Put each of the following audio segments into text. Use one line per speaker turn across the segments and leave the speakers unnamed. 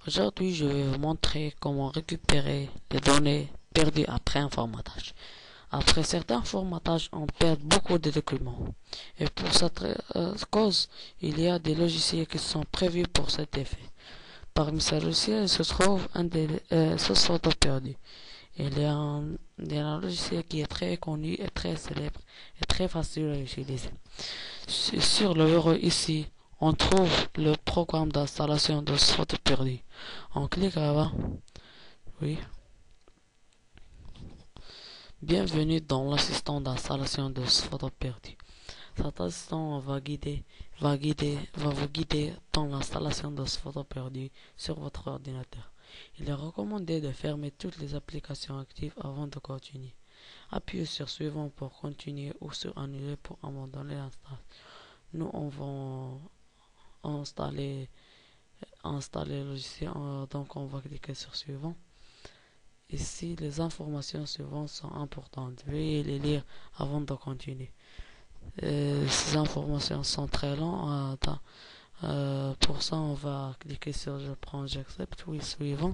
Aujourd'hui, je vais vous montrer comment récupérer les données perdues après un formatage. Après certains formatages, on perd beaucoup de documents. Et pour cette cause, il y a des logiciels qui sont prévus pour cet effet. Parmi ces logiciels se trouve un des sources photos perdues. Il y a un logiciel qui est très connu et très célèbre et très facile à utiliser. Sur le bureau ici, on trouve le programme d'installation de photos perdues. On clique là-bas. Oui. Bienvenue dans l'assistant d'installation de photos perdues. Cet assistant va vous guider dans l'installation de photos perdues sur votre ordinateur. Il est recommandé de fermer toutes les applications actives avant de continuer. Appuyez sur suivant pour continuer ou sur annuler pour abandonner l'installation. Nous, on va installer le logiciel, donc on va cliquer sur suivant. Ici, les informations suivantes sont importantes. Veuillez les lire avant de continuer. Ces informations sont très longues. Pour ça, on va cliquer sur je prends, j'accepte, oui, suivant.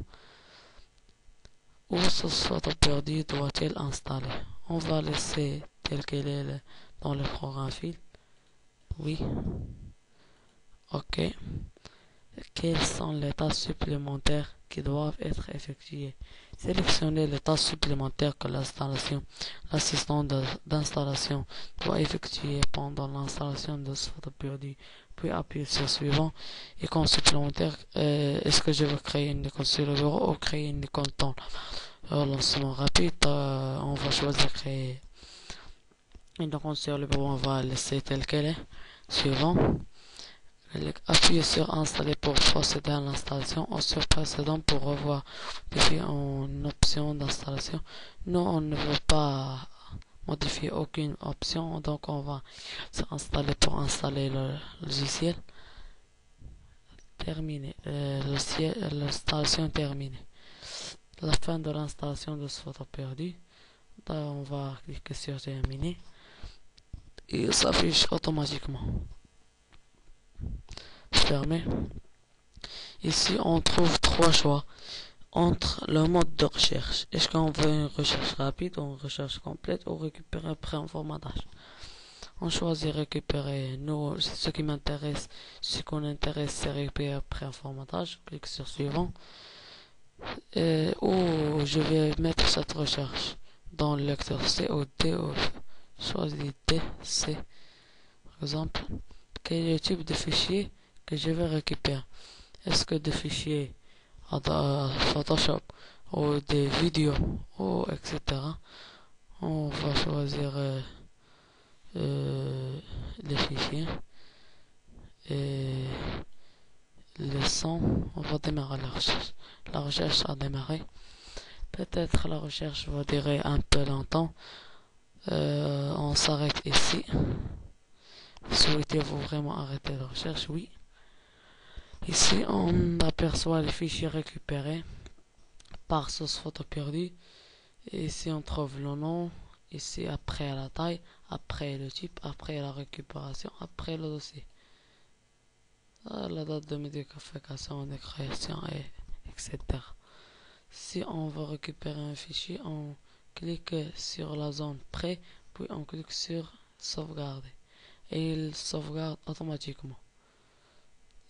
Où ce photo perdu doit-il installer? On va laisser tel qu'elle est dans le programme fil. Oui. OK. Quelles sont les tâches supplémentaires qui doivent être effectuées? Sélectionnez les tâches supplémentaires que l'assistant d'installation doit effectuer pendant l'installation de ce photo perdu. Puis appuyez sur suivant. Icône supplémentaire. Est-ce que je veux créer une icône sur le bureau ou créer une icône dans le lancement rapide? On va choisir créer une icône sur le bureau. On va laisser telle qu'elle est. Suivant. Appuyez sur installer pour procéder à l'installation ou sur précédent pour revoir une option d'installation. Nous, on ne veut pas modifier aucune option, donc on va s'installer pour installer le logiciel. Terminé. L'installation terminée. La fin de l'installation de ce photo perdu. On va cliquer sur terminer et il s'affiche automatiquement. Fermé. Ici, on trouve trois choix entre le mode de recherche. Est-ce qu'on veut une recherche rapide ou une recherche complète ou récupérer après un formatage? On choisit récupérer. Nous, ce qui m'intéresse, ce qu'on intéresse, c'est récupérer après un formatage. Je clique sur suivant. Ou je vais mettre cette recherche dans le lecteur C ou D. Choisis D, C. Par exemple, quel est le type de fichier que je vais récupérer? Est-ce que des fichiers Photoshop ou des vidéos ou etc. On va choisir les fichiers et le son. On va démarrer la recherche. La recherche a démarré. Peut-être la recherche va durer un peu longtemps. On s'arrête ici. Souhaitez-vous vraiment arrêter la recherche? Oui. Ici, on aperçoit les fichiers récupérés par source photo perdue. Ici, on trouve le nom. Ici, après la taille, après le type, après la récupération, après le dossier. La date de modification, de création, etc. Si on veut récupérer un fichier, on clique sur la zone prêt, puis on clique sur sauvegarder. Et il sauvegarde automatiquement.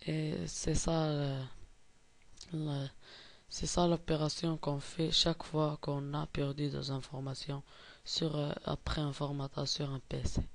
Et c'est ça l'opération qu'on fait chaque fois qu'on a perdu des informations après un formatage sur un PC.